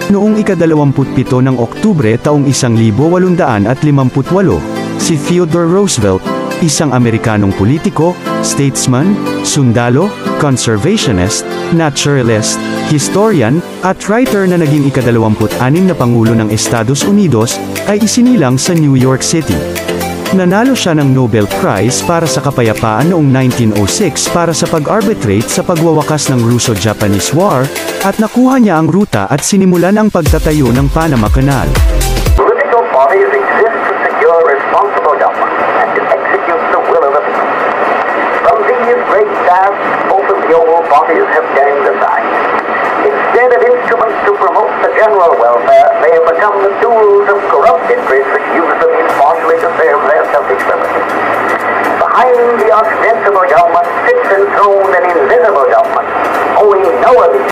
Noong ika-27 ng Oktubre taong 1858, si Theodore Roosevelt, isang Amerikanong politiko, statesman, sundalo, conservationist, naturalist, historian, at writer na naging ika-26 na Pangulo ng Estados Unidos, ay isinilang sa New York City. Nanalo siya ng Nobel Prize para sa kapayapaan noong 1906 para sa pag-arbitrate sa pagwawakas ng Russo-Japanese War, at nakuha niya ang ruta at sinimulan ang pagtatayo ng Panama Canal. Political bodies exist to secure responsible government and to execute the will of the people. From these great tasks, both of the old bodies have turned aside. Instead of instruments to promote the general welfare, they have become the tools of corrupt interests which use them impartially to serve their selfish purposes. Behind the ostensible government sits enthroned an invisible government, owing no allegiance